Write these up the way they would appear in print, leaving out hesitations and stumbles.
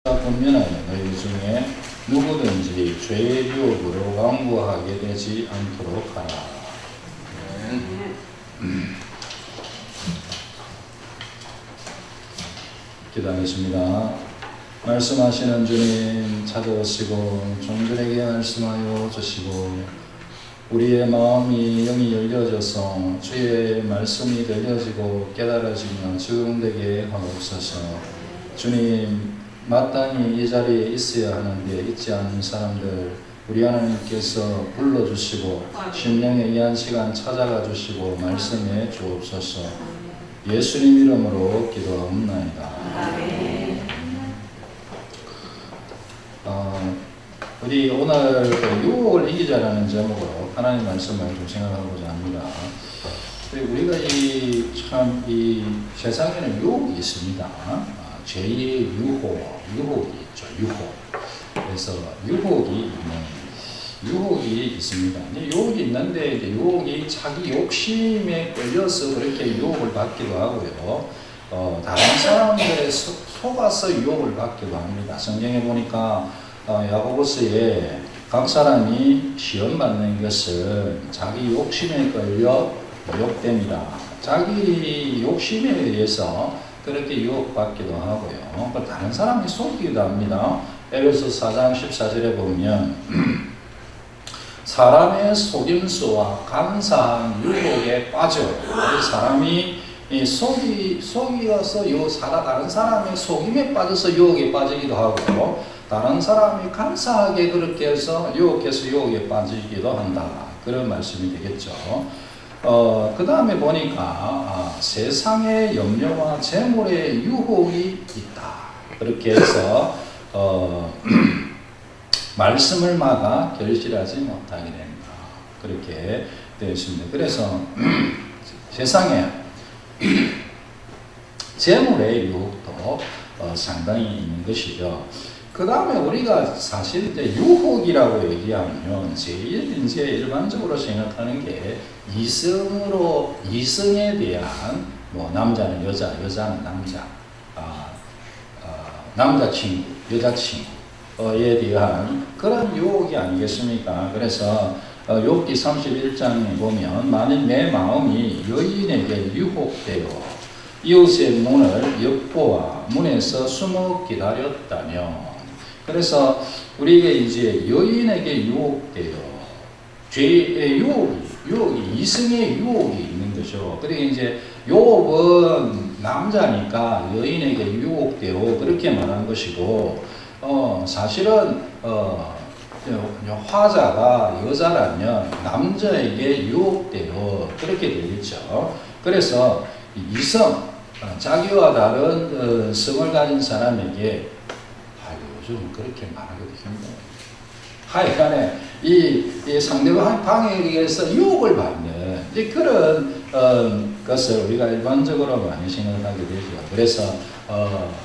보면은 너희 중에 누구든지 죄의 유혹으로 완고하게 되지 않도록 하라. 기도하겠습니다. 말씀하시는 주님 찾아오시고 종들에게 말씀하여 주시고 우리의 마음이 영이 열려져서 주의 말씀이 들려지고 깨달아지며 적용되게 하옵소서. 주님 마땅히 이 자리에 있어야 하는데 있지 않은 사람들 우리 하나님께서 불러주시고 심령의 이한 시간 찾아가 주시고 말씀해 주옵소서. 예수님 이름으로 기도하옵나이다. 우리 오늘 유혹을 이기자라는 제목으로 하나님 말씀을 좀 생각하고자 합니다. 우리가 이 세상에는 유혹이 있습니다. 죄의 유혹이 있죠. 그래서 유혹이 있습니다. 유혹이 있는데 이제 유혹이 자기 욕심에 끌려서 그렇게 유혹을 받기도 하고요. 다른 사람들의 속아서 유혹을 받기도 합니다. 성경에 보니까 야고보서에 각 사람이 시험 받는 것은 자기 욕심에 끌려 유혹됩니다. 자기 욕심에 의해서 그렇게 유혹받기도 하고요. 다른 사람이 속이기도 합니다. 에베소 4장 14절에 보면 사람의 속임수와 간사한 유혹에 빠져 사람이 속이어서 다른 사람의 속임에 빠져서 유혹에 빠지기도 하고 다른 사람이 간사하게 그렇게 해서 유혹에 빠지기도 한다. 그런 말씀이 되겠죠. 그 다음에 보니까 세상의 염려와 재물의 유혹이 있다. 그렇게 해서 말씀을 막아 결실하지 못하게 된다. 그렇게 되어 있습니다. 그래서 세상에 재물의 유혹도 상당히 있는 것이죠. 그 다음에 우리가 사실 이제 유혹이라고 얘기하면 제일 이제 일반적으로 생각하는 게 이성에 대한 남자는 여자, 여자는 남자, 남자친구, 여자친구에 대한 그런 유혹이 아니겠습니까? 그래서 욥기 31장에 보면 만일 내 마음이 여인에게 유혹되어 이웃의 문을 엿보아 문에서 숨어 기다렸다면 그래서 우리에게 이제 여인에게 유혹되어 죄의 유혹이 이성의 유혹이 있는 거죠. 그러니까 이제 욥은 남자니까 여인에게 유혹되어 그렇게 말한 것이고 사실은 화자가 여자라면 남자에게 유혹되어 그렇게 되겠죠. 그래서 이성 자기와 다른 성을 가진 사람에게 요즘 그렇게 말하기도 힘들어요. 하여간에 이 상대방에 의해서 유혹을 받는 그런 것을 우리가 일반적으로 많이 생각하게 되죠. 그래서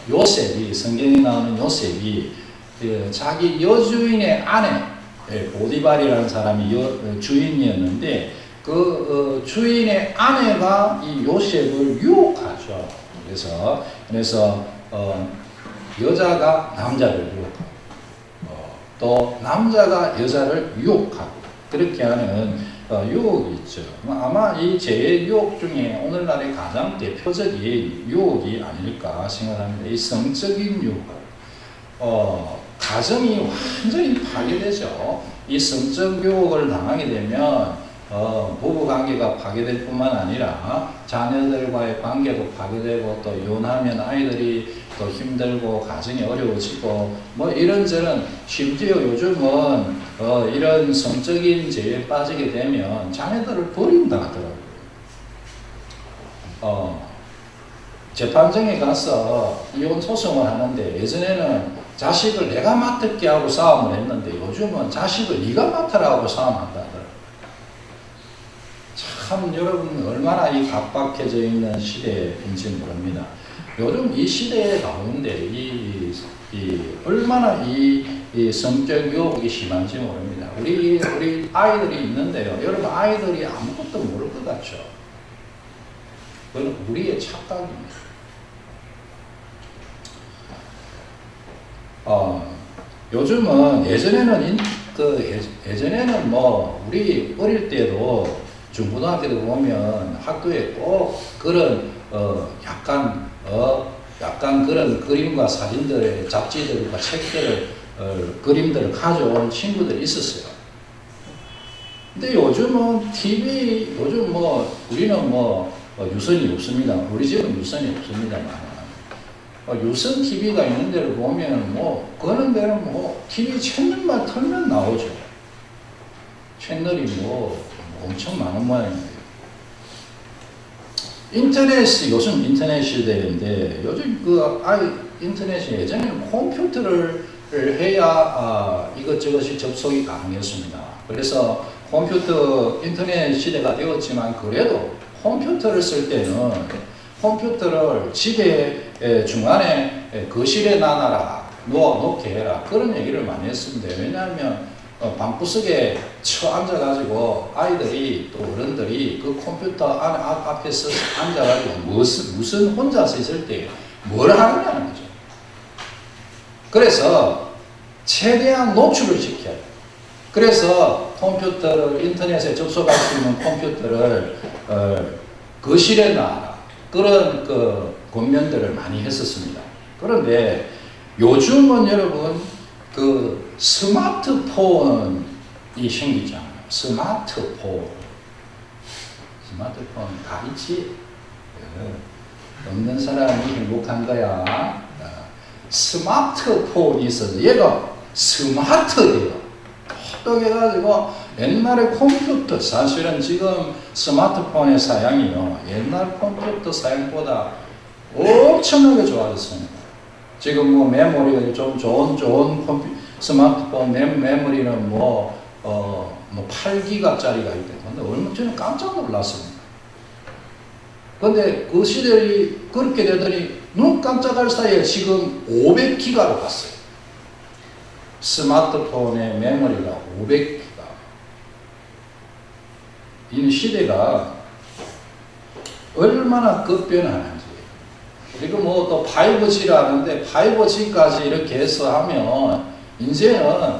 요셉이 성경에 나오는 요셉이 자기 여주인의 아내 보디발이라는 사람이 주인이었는데 그 주인의 아내가 이 요셉을 유혹하죠. 그래서 여자가 남자를 유혹하고 또 남자가 여자를 유혹하고 그렇게 하는 유혹이 있죠. 아마 이 죄의 유혹 중에 오늘날의 가장 대표적인 유혹이 아닐까 생각합니다. 이 성적인 유혹. 가정이 완전히 파괴되죠. 이 성적 유혹을 당하게 되면 부부 관계가 파괴될 뿐만 아니라 자녀들과의 관계도 파괴되고 또 이혼하면 아이들이 또 힘들고 가정이 어려워지고 이런저런 심지어 요즘은 이런 성적인 죄에 빠지게 되면 자녀들을 버린다 하더라고요. 재판정에 가서 이혼 소송을 하는데 예전에는 자식을 내가 맡을게 하고 싸움을 했는데 요즘은 자식을 네가 맡으라고 싸움한다 하더라고요. 참 여러분 얼마나 이 각박해져 있는 시대인지 모릅니다. 요즘 이 시대 가운데 얼마나 이 성적 유혹이 심한지 모릅니다. 우리 아이들이 있는데요. 여러분 아이들이 아무것도 모를 것 같죠. 그건 우리의 착각입니다. 요즘은 예전에는 뭐 우리 어릴 때도 중고등학교 때 보면 학교에 꼭 그런 약간 그런 그림과 사진들의 잡지들과 책들을 그림들을 가져온 친구들이 있었어요. 근데 요즘은 TV 요즘 뭐 우리는 뭐 유선이 없습니다. 우리 집은 유선이 없습니다만. 유선 TV가 있는 데를 보면 뭐 그런 데는 뭐 TV 채널만 틀면 나오죠. 채널이 뭐 엄청 많은 모양이에요. 요즘 인터넷 시대인데 요즘 인터넷이 예전에는 컴퓨터를 해야 이것저것이 접속이 가능했습니다. 그래서 인터넷 시대가 되었지만 그래도 컴퓨터를 쓸 때는 컴퓨터를 집에 중간에 거실에 놔놔라, 놓게 해라 그런 얘기를 많이 했습니다. 왜냐하면 방구석에 앉아가지고 아이들이 또 어른들이 그 컴퓨터 앞에서 앉아가지고 무슨 혼자서 있을 때 뭘 하느냐는 거죠. 그래서 최대한 노출을 시켜야 돼요. 그래서 인터넷에 접속할 수 있는 컴퓨터를 거실에 놔라. 그런 권면들을 많이 했었습니다. 그런데 요즘은 여러분 스마트폰이 생기잖아요. 스마트폰 다 있지? 없는 사람이 행복한 거야. 스마트폰이 있어서 얘가 스마트해요. 똑똑해가지고 옛날에 컴퓨터 사실은 지금 스마트폰의 사양이요 옛날 컴퓨터 사양보다 엄청나게 좋아졌습니다. 지금 뭐 메모리가 좀 좋은 스마트폰 메모리는 뭐 8기가짜리가 있대요. 근데 얼마 전에 깜짝 놀랐습니다. 근데 그 시대에 그렇게 되더니 눈 깜짝할 사이에 지금 500기가로 갔어요. 스마트폰의 메모리가 500기가. 이 시대가 얼마나 급변하는지. 그리고 뭐 또 5G를 하는데 5G까지 이렇게 해서 하면 이제는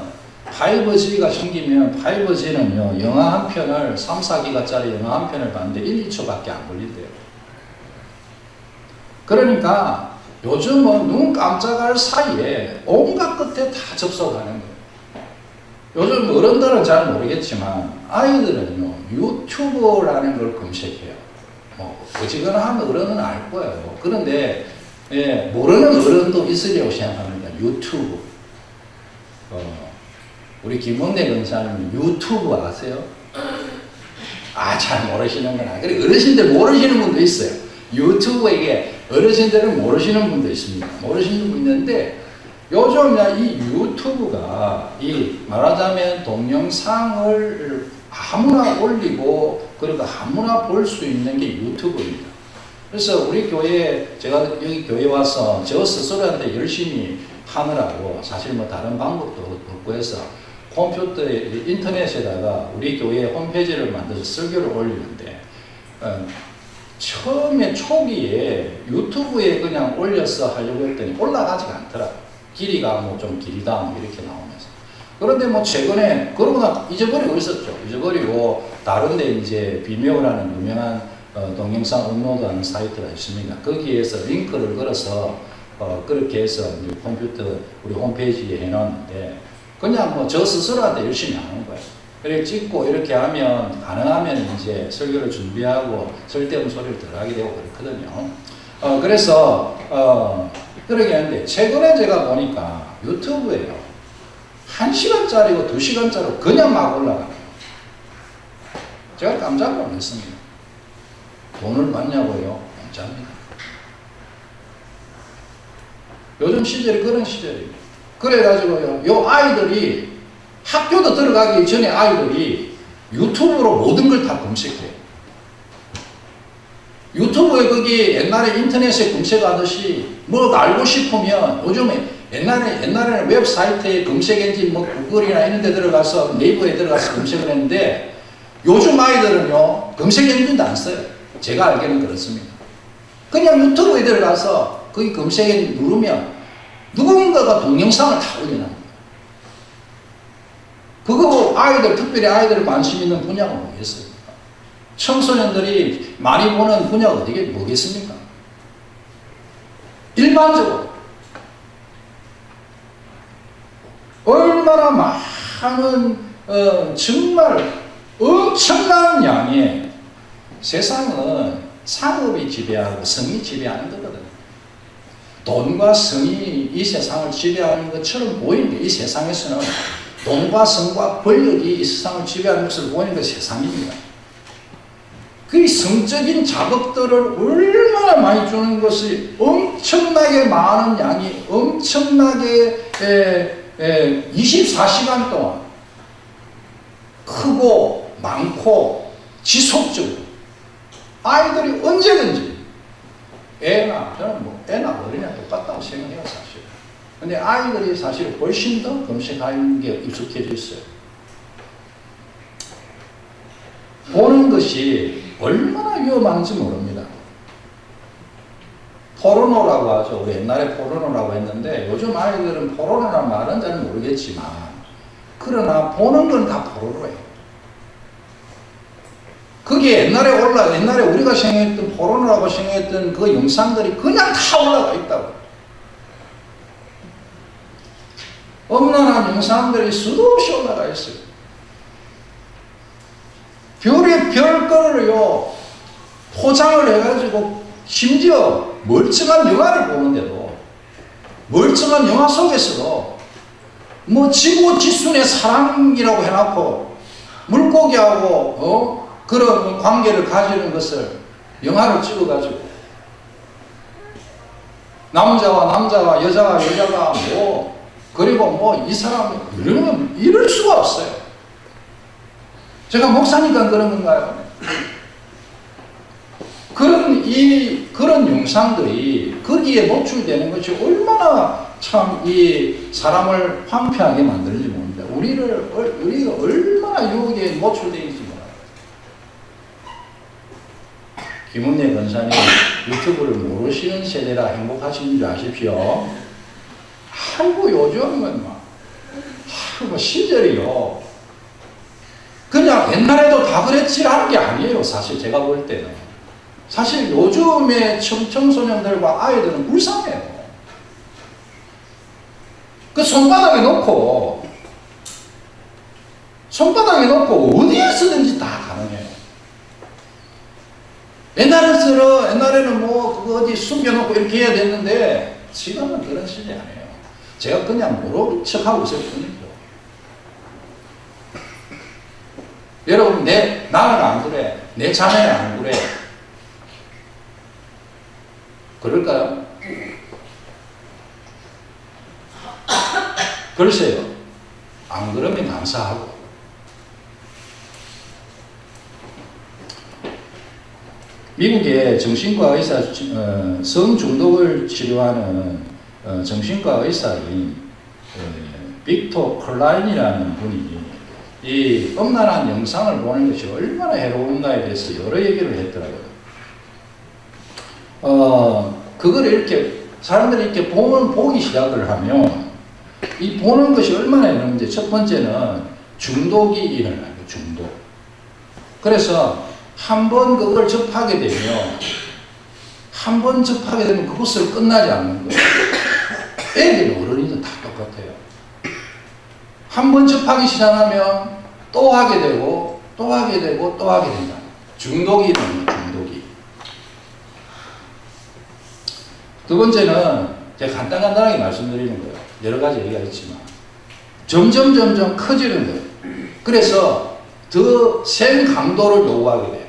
5G가 생기면 5G는요 영화 한 편을 3, 4기가짜리 영화 한 편을 봤는데 1, 2초밖에 안 걸린대요. 그러니까 요즘은 눈 깜짝할 사이에 온갖 끝에 다 접속하는 거예요. 요즘 어른들은 잘 모르겠지만 아이들은요 유튜브라는 걸 검색해요. 뭐 어지간한 어른은 알 거예요. 그런데 모르는 어른도 있으리라고 생각합니다. 유튜브. 우리 김원래 권사님 유튜브 아세요? 잘 모르시는구나. 그래 어르신들 모르시는 분도 있어요. 유튜브에 어르신들은 모르시는 분도 있습니다. 모르시는 분 있는데 요즘 이 유튜브가 말하자면 동영상을 아무나 올리고 그리고 아무나 볼 수 있는 게 유튜브입니다. 그래서 우리 교회에 제가 여기 교회 와서 저 스스로한테 열심히 하느라고 사실 뭐 다른 방법도 없고 해서 컴퓨터에 인터넷에다가 우리 교회 홈페이지를 만들어서 설교를 올리는데 처음에 초기에 유튜브에 그냥 올려서 하려고 했더니 올라가지가 않더라고요. 길이가 뭐 좀 길다 뭐 이렇게 나오면서. 그런데 뭐 최근에 그러고 나 잊어버리고 있었죠. 잊어버리고 다른데 이제 비메오라는 유명한 동영상 업로드하는 사이트가 있습니다. 거기에서 링크를 걸어서 그렇게 해서 이제 우리 홈페이지에 해놨는데 그냥 뭐 저 스스로한테 열심히 하는 거예요. 그래 찍고 이렇게 하면 가능하면 이제 설교를 준비하고 쓸데없는 소리를 덜 하게 되고 그렇거든요. 그래서 그러게 하는데 최근에 제가 보니까 유튜브에요 1시간짜리고 2시간짜리로 그냥 막 올라가요. 제가 깜짝 놀랐습니다. 돈을 받냐고요? 공짜입니다. 요즘 시절이 그런 시절이에요. 그래가지고요 요 아이들이 학교도 들어가기 전에 아이들이 유튜브로 모든 걸 다 검색해요. 유튜브에 거기 옛날에 인터넷에 검색하듯이 뭐 알고 싶으면 요즘에 옛날에는 웹사이트에 검색 엔진 뭐 구글이나 이런 데 들어가서 네이버에 들어가서 검색을 했는데 요즘 아이들은요 검색 엔진도 안 써요. 제가 알기로는 그렇습니다. 그냥 유튜브에 들어가서 거기 검색 엔진 누르면 누군가가 동영상을 다 올려놔. 그거 아이들, 특별히 아이들 관심 있는 분야가 뭐겠습니까? 청소년들이 많이 보는 분야가 어디게 뭐겠습니까? 일반적으로 얼마나 많은 정말 엄청난 양의 세상은 상업이 지배하고 성이 지배하는 거거든. 돈과 성이 이 세상을 지배하는 것처럼 보이는데 이 세상에서는 돈과 성과 권력이 이 세상을 지배하는 것을 보이는 게 세상입니다. 그 성적인 자극들을 얼마나 많이 주는 것이 엄청나게 많은 양이 엄청나게 24시간 동안 크고 많고 지속적으로 아이들이 언제든지 저는 뭐 애나 어린애나 똑같다고 생각해요 사실. 근데 아이들이 사실 훨씬 더 검색하는 게 익숙해져 있어요. 보는 것이 얼마나 위험한지 모릅니다. 포르노라고 하죠. 우리 옛날에 포르노라고 했는데 요즘 아이들은 포르노라는 말은 잘 모르겠지만 그러나 보는 건 다 포르노예요. 그게 옛날에 우리가 생각했던 포르노라고 생각했던 그 영상들이 그냥 다 올라가 있다고. 엄란한 영상들이 수도 없이 올라가 있어요. 별의 별거를요 포장을 해가지고 심지어 멀쩡한 영화를 보는데도 멀쩡한 영화 속에서도 뭐 지구 지순의 사랑이라고 해놓고 물고기하고 그런 관계를 가지는 것을 영화를 찍어가지고 남자와 남자와 여자와 여자가 뭐 그리고 뭐 이 사람 이럴 수가 없어요. 제가 목사니까 그런 건가요? 그런 영상들이 거기에 노출되는 것이 얼마나 참 이 사람을 황폐하게 만드는지 모릅니다. 우리가 얼마나 유혹에 노출되어 있는지 몰라요. 김은혜 권사님 유튜브를 모르시는 세대라 행복하신 줄 아십시오. 아이고 요즘은 뭐 시절이요. 그냥 옛날에도 다 그랬지라는 게 아니에요. 사실 제가 볼 때는. 사실 요즘의 청소년들과 아이들은 불쌍해요. 그 손바닥에 놓고 어디에서든지 다 가능해요. 옛날에는 뭐 그거 어디 숨겨놓고 이렇게 해야 됐는데 지금은 그런 시대 아니에요. 제가 그냥 모르는 척하고 있을 뿐이죠. 여러분 나는 안 그래. 내 자매는 안 그래. 그럴까요? 글쎄요. 안 그러면 감사하고. 미국의 정신과 의사, 성중독을 치료하는 정신과 의사인 빅토 클라인이라는 분이 이 음란한 영상을 보는 것이 얼마나 해로운가에 대해서 여러 얘기를 했더라고요. 그걸 이렇게 사람들이 이렇게 보기 시작을 하면 이 보는 것이 얼마나 해로운지 첫 번째는 중독이 일어나요. 중독. 그래서 한 번 그걸 접하게 되면 그것을 끝나지 않는 거예요. 애들 어른이든 다 똑같아요. 한 번 접하기 시작하면 또 하게 되고 또 하게 되고 또 하게 된다. 중독이 일어나요. 중독이. 두 번째는 제가 간단하게 말씀드리는 거예요. 여러 가지 얘기가 있지만 점점 커지는 거예요. 그래서 더 센 강도를 요구하게 돼요.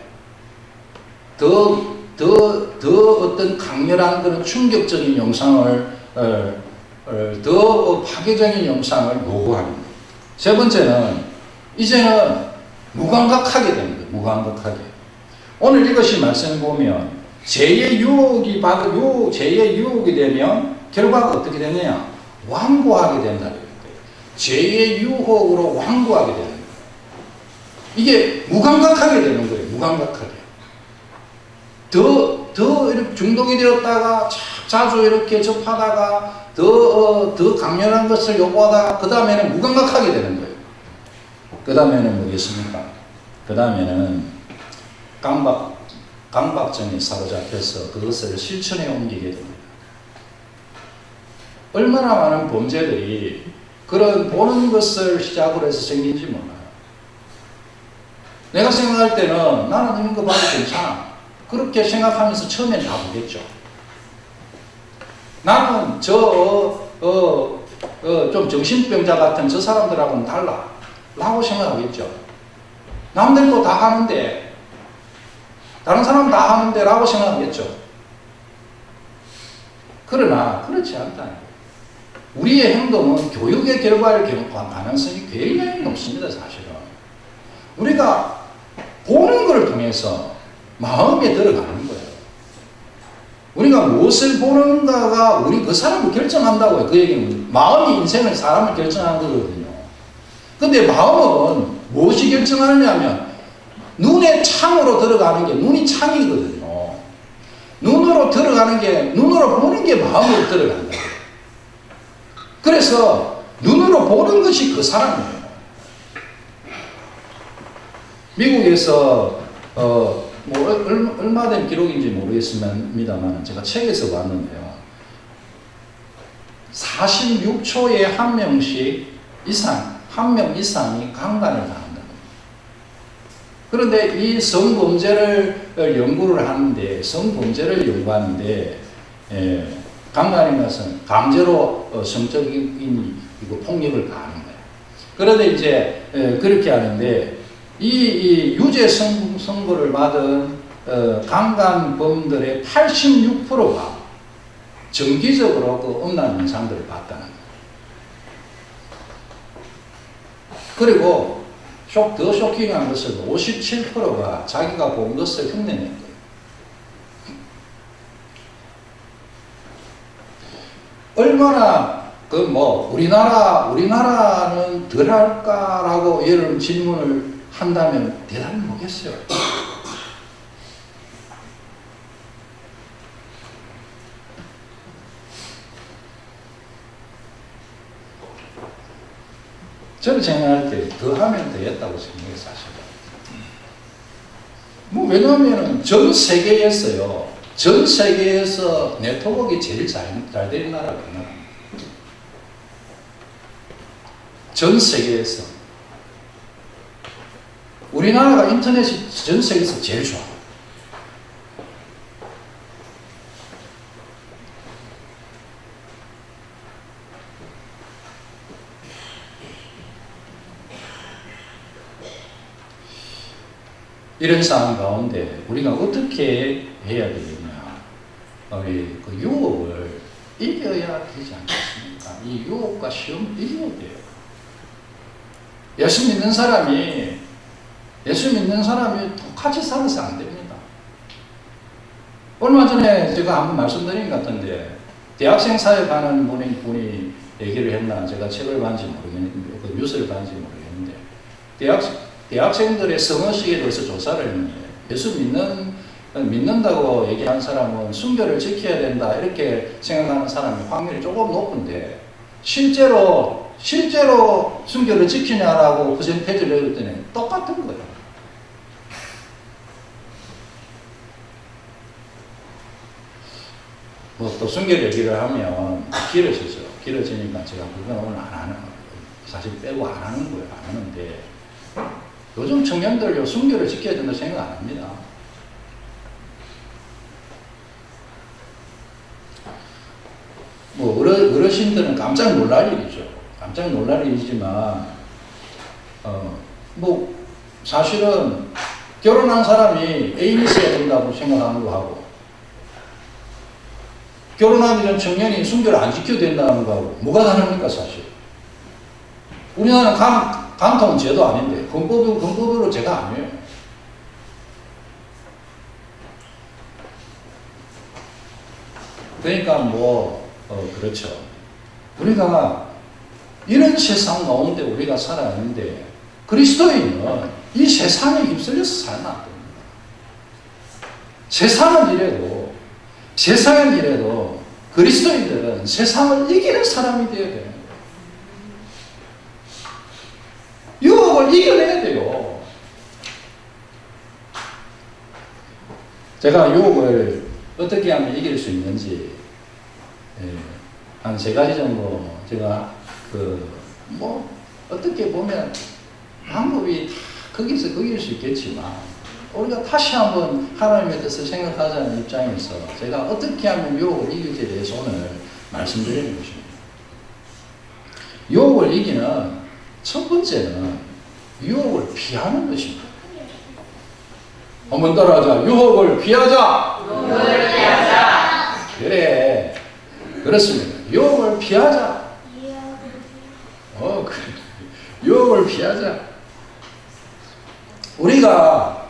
더 어떤 강렬한 그런 충격적인 영상을 더 파괴적인 영상을 요구하는 거예요. 세 번째는 이제는 무감각하게 되는 거예요. 무감각하게. 오늘 이것이 말씀을 보면 죄의 유혹이 되면 결과가 어떻게 되느냐? 완고하게 된다는 거예요. 죄의 유혹으로 완고하게 되는 거예요. 이게 무감각하게 되는 거예요. 무감각하게. 더 이렇게 중독이 되었다가 자주 이렇게 접하다가 더 강렬한 것을 요구하다가 그 다음에는 무감각하게 되는 거예요. 그 다음에는 뭐겠습니까? 그 다음에는 강박증에 사로잡혀서 그것을 실천에 옮기게 됩니다. 얼마나 많은 범죄들이 그런 보는 것을 시작으로 해서 생긴지 몰라요. 내가 생각할 때는 나는 이런 거 봐도 괜찮아. 그렇게 생각하면서 처음엔 다 보겠죠. 나는 좀 정신병자 같은 저 사람들하고는 달라. 라고 생각하겠죠. 남들도 다 하는데, 다른 사람 다 하는데 라고 생각하겠죠. 그러나 그렇지 않다는 거예요. 우리의 행동은 교육의 결과일 가능성이 굉장히 높습니다. 사실은. 우리가 보는 것을 통해서 마음에 들어가는 거예요. 우리가 무엇을 보는가가 우리 그 사람을 결정한다고요. 그 얘기는 마음이 인생을 사람을 결정하는 거거든요. 근데 마음은 무엇이 결정하느냐 하면 눈의 창으로 들어가는 게 눈이 창이거든요. 눈으로 들어가는 게 눈으로 보는 게 마음으로 들어간다. 그래서 눈으로 보는 것이 그 사람이에요. 미국에서 얼마 된 기록인지 모르겠습니다만 제가 책에서 봤는데요. 46초에 한 명 이상이 강간을 당한다. 그런데 이 성범죄를 연구하는데 강간인 것은 강제로 성적인 폭력을 가하는 거예요. 그런데 이제 그렇게 하는데 이 유죄 선고를 받은 강간범들의 86%가 정기적으로 그 음란 영상들을 봤다는 거예요. 그리고 더 쇼킹한 것은 57%가 자기가 본 것을 흉내낸 거예요. 얼마나 우리나라는 덜 할까라고 이런 질문을 한다면 대단히 뭐겠어요. 저는 생각할 때 더 하면 되겠다고 생각해요, 사실은. 왜냐하면 전 세계에서 네트워크가 제일 잘 되는 나라가 우리나라입니다. 전 세계에서. 우리나라가 인터넷이 전 세계에서 제일 좋아요. 이런 상황 가운데 우리가 어떻게 해야 되겠냐. 우리 그 유혹을 이겨야 되지 않겠습니까? 이 유혹과 시험을 이겨야 돼요. 예수 믿는 사람이 똑같이 살아서 안 됩니다. 얼마 전에 제가 한번 말씀드린 것 같은데, 대학생 사역하는 분이 얘기를 했나, 제가 책을 봤는지 모르겠는데, 그 뉴스를 봤는지 모르겠는데, 대학생들의 성의식에 대해서 조사를 했는데, 예수 믿는다고 얘기한 사람은 순교를 지켜야 된다, 이렇게 생각하는 사람의 확률이 조금 높은데, 실제로 순교를 지키냐라고 퍼센테이지를 내렸더니 똑같은 거예요. 또 순교 얘기를 하면 길어지죠. 길어지니까 제가 그건 오늘 안 하는 거예요. 사실 빼고 안 하는 거예요. 안 하는데 요즘 청년들 순교를 지켜야 된다고 생각 안 합니다. 어르신들은 깜짝 놀랄 일이죠. 깜짝 놀랄 일이지만 사실은 결혼한 사람이 애인이 있어야 된다고 생각하는 거 하고, 결혼하기 전 청년이 순교를 안 지켜야 된다는 거하고 뭐가 다릅니까, 사실? 우리나라는 간통은 죄도 아닌데, 헌법으로 죄가 아니에요. 그러니까 그렇죠. 우리가 이런 세상 가운데 우리가 살아가는데, 그리스도인은 이 세상에 휩쓸려서 살면 안 됩니다. 세상은 이래도 그리스도인들은 세상을 이기는 사람이 되어야 돼요. 유혹을 이겨내야 돼요. 제가 유혹을 어떻게 하면 이길 수 있는지 한 3가지 정도 제가 어떻게 보면 방법이 거기서 거길 수 있겠지만 우리가 다시 한번 하나님의 뜻을 생각하자는 입장에서 제가 어떻게 하면 유혹을 이길지에 대해서 오늘 말씀드리는 것입니다. 유혹을 이기는 첫 번째는 유혹을 피하는 것입니다. 한번 따라하자. 유혹을 피하자. 유혹을 피하자. 그래. 그렇습니다. 유혹을 피하자. 그래. 유혹을 피하자. 우리가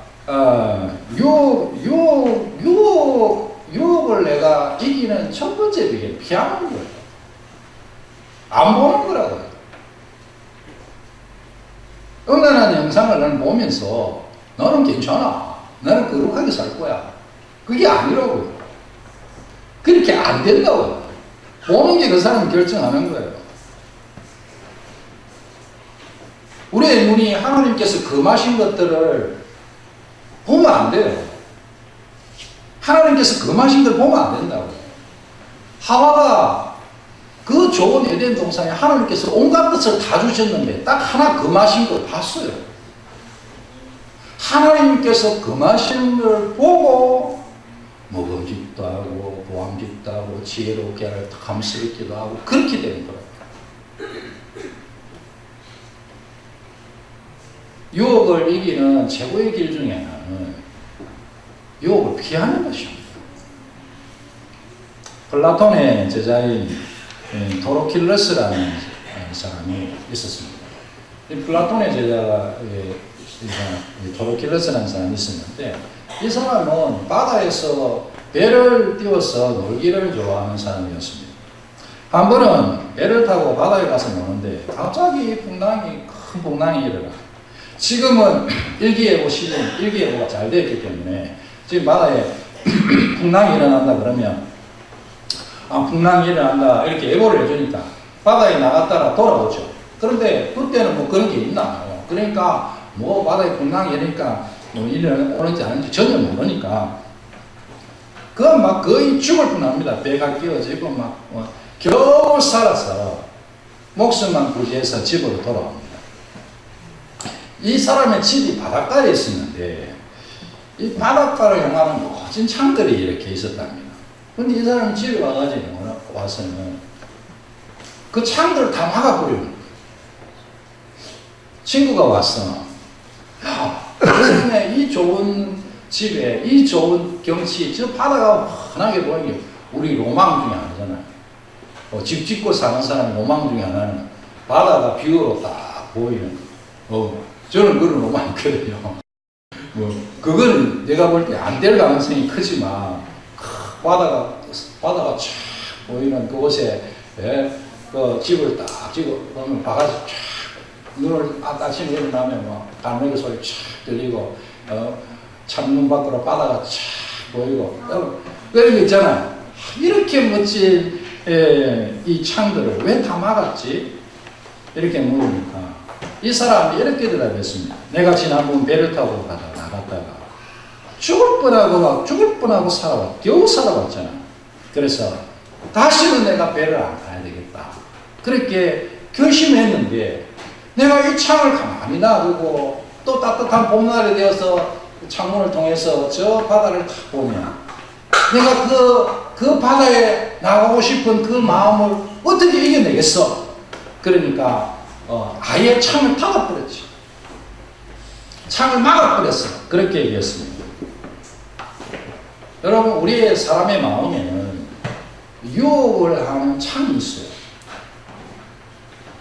유혹을 내가 이기는 첫 번째 비결 피하는 거예요. 안 보는 거라고요. 음란한 영상을 나는 보면서 너는 괜찮아. 나는 거룩하게 살 거야. 그게 아니라고요. 그렇게 안 된다고요. 보는 게 그 사람이 결정하는 거예요. 우리의 눈이 하나님께서 금하신 것들을 보면 안 돼요. 하나님께서 금하신 걸 보면 안 된다고요. 하와가 그 좋은 에덴 동산에 하나님께서 온갖 것을 다 주셨는데 딱 하나 금하신 걸 봤어요. 하나님께서 금하신 걸 보고 먹음직도 하고 보암직도 하고 지혜롭게 하고 감스럽기도 하고 그렇게 되는 거예요. 유혹을 이기는 최고의 길 중에 하나는 유혹을 피하는 것입니다. 플라톤의 제자인 도로킬러스라는 사람이 있었습니다. 플라톤의 제자가 도로킬러스라는 사람이 있었는데 이 사람은 바다에서 배를 띄워서 놀기를 좋아하는 사람이었습니다. 한 번은 배를 타고 바다에 가서 노는데 갑자기 큰 풍랑이 일어나. 지금은 일기예보 시즌, 일기예보가 잘 되었기 때문에 지금 바다에 풍랑이 일어난다 그러면 풍랑이 일어난다 이렇게 예보를 해주니까 바다에 나갔다가 돌아오죠. 그런데 그때는 그런 게 있나요? 그러니까 바다에 풍랑이 일어나니까 일어나는지 아닌지 전혀 모르니까 그건 거의 죽을 뻔합니다. 배가 끼어지고 겨우 살아서 목숨만 구제해서 집으로 돌아옵니다. 이 사람의 집이 바닷가에 있었는데 이 바닷가를 향하는 멋진 창들이 이렇게 있었답니다. 근데 이 사람이 집에 와서는 그 창들을 다 막아버리는 거예요. 친구가 왔어. 세상에 이 좋은 집에 이 좋은 경치, 저 바다가 환하게 보이는 게 우리 로망 중에 하나잖아요. 집 짓고 사는 사람의 로망 중에 하나는 바다가 뷰로 딱 보이는 저는 그런 로망이 있거든요. 그건 내가 볼 때 안 될 가능성이 크지만, 바다가 쫙 보이는 그곳에, 그 집을 딱 지고, 그러면 바가지 쫙, 눈을 아침에 일어나면 갈매기 소리 쫙 들리고, 창문 밖으로 바다가 쫙 보이고, 그런 거 있잖아요. 이렇게 멋진, 이 창들을 왜 다 막았지? 이렇게 물으니까, 이 사람이 이렇게 대답했습니다. 내가 지난번 배를 타고 나갔다가 죽을 뻔하고 겨우 살아왔잖아. 그래서 다시는 내가 배를 안 타야 되겠다. 그렇게 결심했는데 내가 이 창을 가만히 놔두고 또 따뜻한 봄날이 되어서 창문을 통해서 저 바다를 딱 보면 내가 그 바다에 나가고 싶은 그 마음을 어떻게 이겨내겠어? 그러니까 아예 창을 닫아버렸지. 창을 막아버렸어. 그렇게 얘기했습니다. 여러분, 우리의 사람의 마음에는 유혹을 하는 창이 있어요.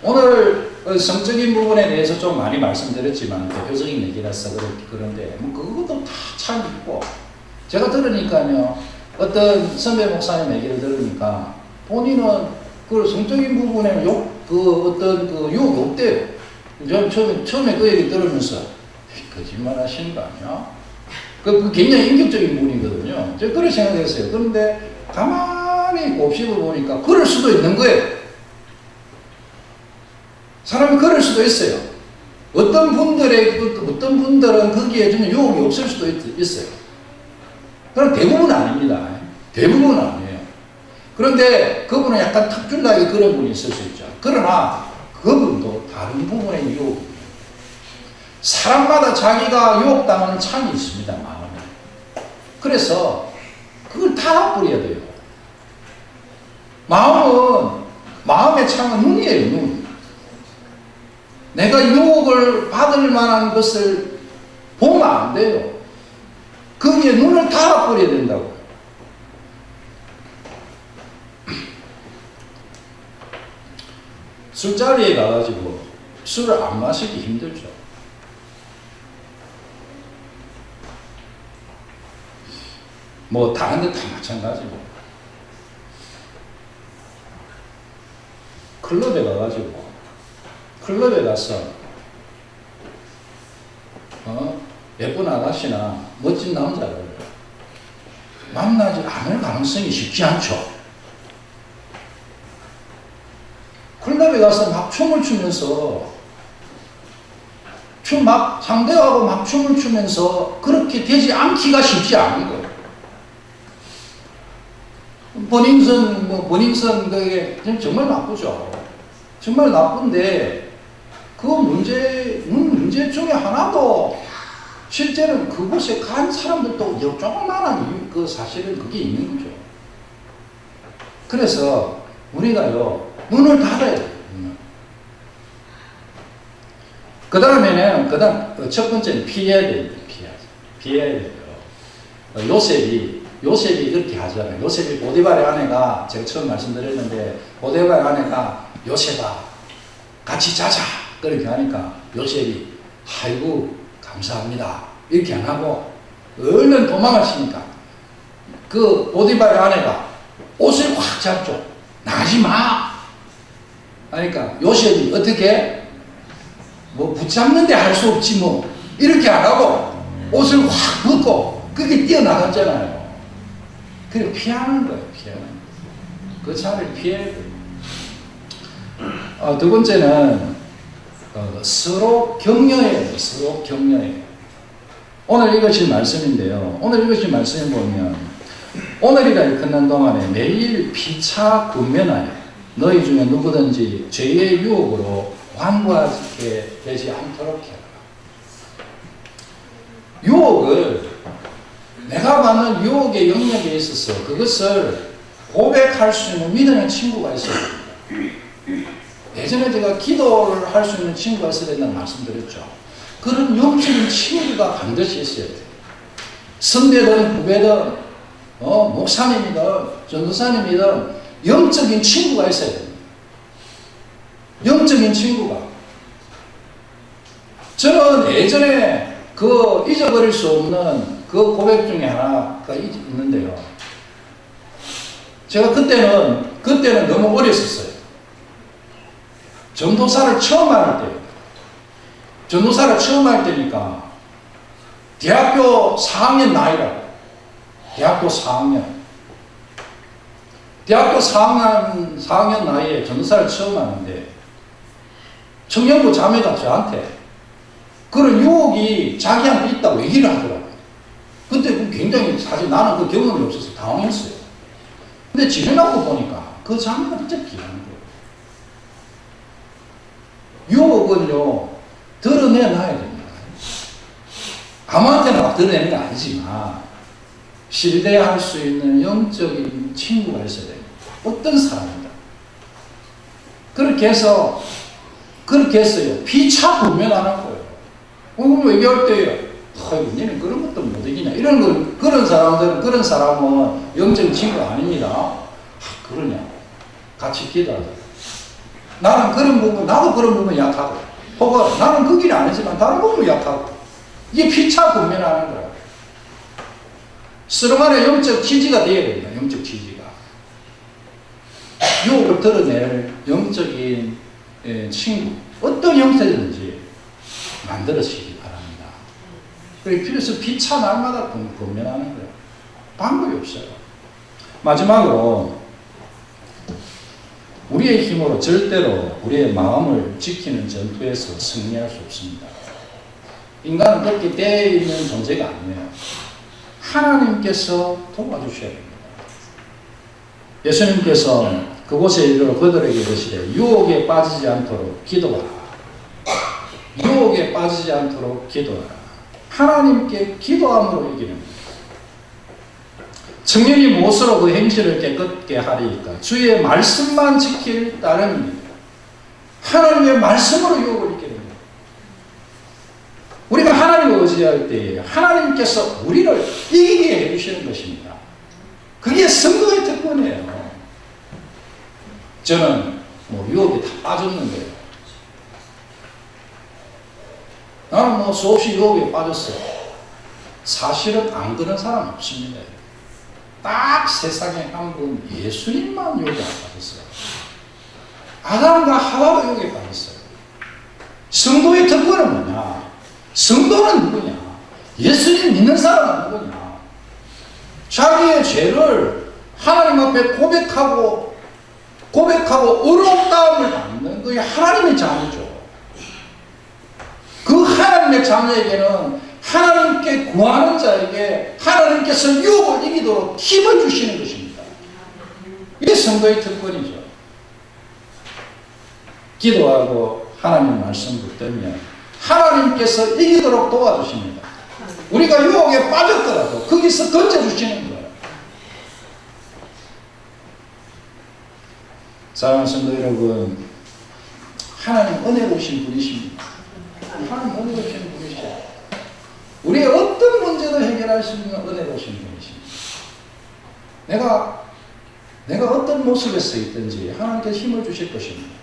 오늘 성적인 부분에 대해서 좀 많이 말씀드렸지만 대표적인 얘기라서 그런데 그것도 다 창이 있고, 제가 들으니까요, 어떤 선배 목사님 얘기를 들으니까 본인은 그 성적인 부분에는 유혹이 없대요. 저는 처음에 그 얘기 들으면서 거짓말 하시는 거 아니야? 그 굉장히 인격적인 분이거든요. 제가 그렇게 생각했어요. 그런데 가만히 사람이 곱씹어 보니까 그럴 수도 있는 거예요. 사람이 그럴 수도 있어요. 어떤 분들은 거기에 전혀 유혹이 없을 수도 있어요. 그럼 대부분은 아닙니다. 대부분은 아니에요. 그런데 그분은 약간 특출나게 그런 분이 있을 수 있죠. 그러나 그분도 다른 부분의 유혹입니다. 사람마다 자기가 유혹당하는 창이 있습니다. 마음에. 그래서 그걸 닫아버려야 돼요. 마음의 창은 눈이에요. 눈. 내가 유혹을 받을 만한 것을 보면 안 돼요. 거기에 눈을 닫아버려야 된다고. 술자리에 가가지고 술을 안 마시기 힘들죠. 뭐 다른 데 다 마찬가지고. 클럽에 가서 예쁜 아가씨나 멋진 남자를 만나지 않을 가능성이 쉽지 않죠. 클럽에 가서 막 춤을 추면서 상대하고 막 춤을 추면서 그렇게 되지 않기가 쉽지 않은 거예요. 버닝썬 그게 정말 나쁘죠. 정말 나쁜데 그 문제 중에 하나도 실제는 그곳에 간 사람들도 조그마한 그 사실은 그게 있는 거죠. 그래서 우리가요 눈을 닫아야 돼요. 그 다음에는 첫 번째는 피해야 됩니다. 피해야 돼요. 요셉이 그렇게 하잖아요. 요셉이 보디발의 아내가 제가 처음 말씀드렸는데 보디발의 아내가 요셉아 같이 자자 그렇게 하니까 요셉이 아이고 감사합니다 이렇게 안 하고 얼른 도망을 치니까 그 보디발의 아내가 옷을 확 잡죠. 나가지 마 하니까 요셉이 어떻게 뭐 붙잡는데 할 수 없지 뭐 이렇게 안 하고 옷을 확 벗고 그게 뛰어나갔잖아요. 그래 피하는 거예요. 피하는 거. 그 차를 피해야 돼요. 두 번째는 서로 격려해요. 서로 격려해요. 오늘 읽으신 말씀인데요. 오늘 읽으신 말씀에 보면 오늘이라 일컫는 동안에 매일 피차 군면하여 너희 중에 누구든지 죄의 유혹으로 완고하게 되지 않도록 해라. 유혹을 내가 받는 유혹의 영역에 있어서 그것을 고백할 수 있는 믿는 친구가 있어야 됩니다. 예전에 제가 기도를 할 수 있는 친구가 있어야 된다는 말씀드렸죠. 그런 영적인 친구가 반드시 있어야 돼요. 선배든 후배든 목사님이든 전도사님이든 영적인 친구가 있어야 됩니다. 영적인 친구가. 저는 예전에 그 잊어버릴 수 없는 그 고백 중에 하나가 있는데요. 제가 그때는 너무 어렸었어요. 전도사를 처음 할 때요. 전도사를 처음 할 때니까 대학교 4학년 나이라고. 대학교 4학년 나이에 전도사를 처음 하는데 청년부 자매가 저한테 그런 유혹이 자기한테 있다고 얘기를 하더라고요. 그때 굉장히 사실 나는 그 경험이 없어서 당황했어요. 근데 지내놓고 보니까 그 자매가 진짜 귀한 거예요. 유혹은요 드러내놔야 됩니다. 아무한테나 막 드러내는 게 아니지만 신뢰할 수 있는 영적인 친구가 있어야 됩니다. 어떤 사람이다. 그렇게 했어요. 피차 분면하는 거예요. 그럼 얘기할 때요. 얘는 그런 것도 못 이기냐. 그런 사람은 영적인 친구가 아닙니다. 그러냐. 같이 기도하자. 나도 그런 부분 약하고, 혹은 나는 그 길이 아니지만 다른 부분 약하고. 이게 피차 분면하는 거예요. 서로 간에 영적 지지가 되어야 됩니다. 영적 지지가. 유혹을 드러낼 영적인 친구. 어떤 형태든지 만들어지기 바랍니다. 그래서 피차 날마다 분면하는 거예요. 방법이 없어요. 마지막으로 우리의 힘으로 절대로 우리의 마음을 지키는 전투에서 승리할 수 없습니다. 인간은 그렇게 되어 있는 존재가 아니에요. 하나님께서 도와주셔야 됩니다. 예수님께서 그곳에 이르러 그들에게 이르시되 유혹에 빠지지 않도록 기도하라. 유혹에 빠지지 않도록 기도하라. 하나님께 기도함으로 이기는 거예요. 청년이 무엇으로 그 행실을 깨끗게 하리이까? 주의 말씀만 지킬 따름입니다. 하나님의 말씀으로 유혹을 이기는 거예요. 우리가 하나님을 의지할 때에 하나님께서 우리를 이기게 해주시는 것입니다. 그게 성도의 특권이에요. 저는 유혹에 다 빠졌는데요. 나는 수없이 유혹에 빠졌어요. 사실은 안 그런 사람 없습니다. 딱 세상에 한 분 예수님만 유혹에 안 빠졌어요. 아담과 하와도 유혹에 빠졌어요. 성도의 특권은 뭐냐? 성도는 누구냐? 예수님 믿는 사람은 누구냐? 자기의 죄를 하나님 앞에 고백하고 의롭다함을 받는 그게 하나님의 자녀죠. 그 하나님의 자녀에게는 하나님께 구하는 자에게 하나님께서 유혹을 이기도록 힘을 주시는 것입니다. 이게 성도의 특권이죠. 기도하고 하나님 말씀 붙들면 하나님께서 이기도록 도와주십니다. 우리가 유혹에 빠졌더라도 거기서 건져주시는 거예요. 사랑하는 성도 여러분, 하나님 은혜로우신 분이십니다. 하나님 은혜로우신 분이시죠. 우리의 어떤 문제도 해결할 수 있는 은혜로우신 분이십니다. 내가 어떤 모습에 서 있든지 하나님께서 힘을 주실 것입니다.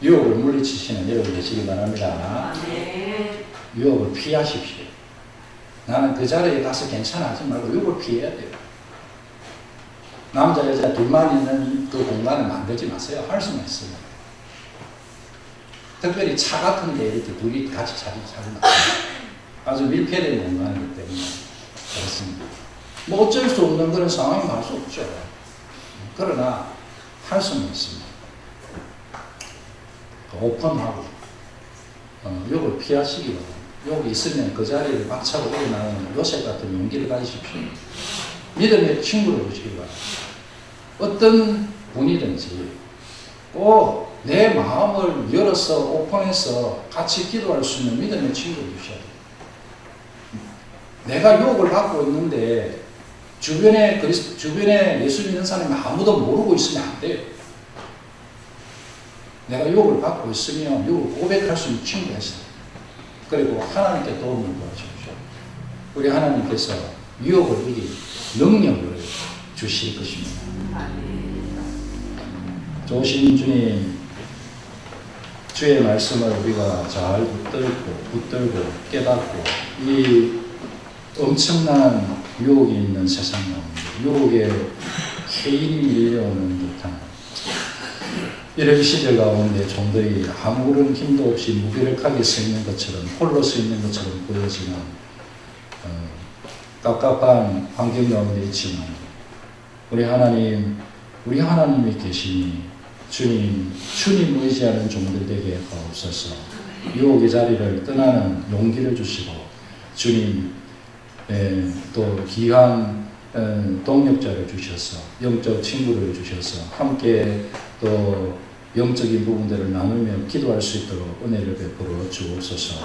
유혹을 물리치시는 여러분 되시기 바랍니다. 유혹을 피하십시오. 나는 그 자리에 가서 괜찮아 하지 말고 유혹을 피해야 돼요. 남자 여자 둘만 있는 그 공간을 만들지 마세요. 할 수만 있어요. 특별히 차 같은 데 이렇게 둘이 같이 자지 마세요. 아주 밀폐된 공간이기 때문에 그렇습니다. 어쩔 수 없는 그런 상황이 할 수 없죠. 그러나 할 수는 있습니다. 오픈하고 욕을 피하시기 바랍니다. 욕이 있으면 그 자리를 박차고 일어나는 요셉 같은 용기를 가지십시오. 믿음의 친구를 보시기 바랍니다. 어떤 분이든지 꼭 내 마음을 열어서 오픈해서 같이 기도할 수 있는 믿음의 친구를 주셔야 돼요. 내가 유혹을 받고 있는데 주변에 예수 믿는 사람이 아무도 모르고 있으면 안 돼요. 내가 유혹을 받고 있으면 유혹을 고백할 수 있는 친구가 있어요. 그리고 하나님께 도움을 구하십시오. 우리 하나님께서 유혹을 이길 능력을 주실 것입니다. 좋으신 주님, 주의 말씀을 우리가 잘 붙들고 깨닫고 이 엄청난 유혹이 있는 세상 가운데 유혹에 개인이 밀려오는 듯한 이런 시대 가운데 종들이 아무런 힘도 없이 무기력하게 서 있는 것처럼 홀로 서 있는 것처럼 보여지는 갑갑한 환경 가운데 있지만 우리 하나님이 계시니 주님 의지하는 종들 되게 하옵소서. 유혹의 자리를 떠나는 용기를 주시고 주님 또 귀한 동력자를 주셔서 영적 친구를 주셔서 함께 또 영적인 부분들을 나누며 기도할 수 있도록 은혜를 베풀어 주옵소서.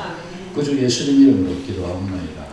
그 주 예수님 이름으로 기도하옵나이다.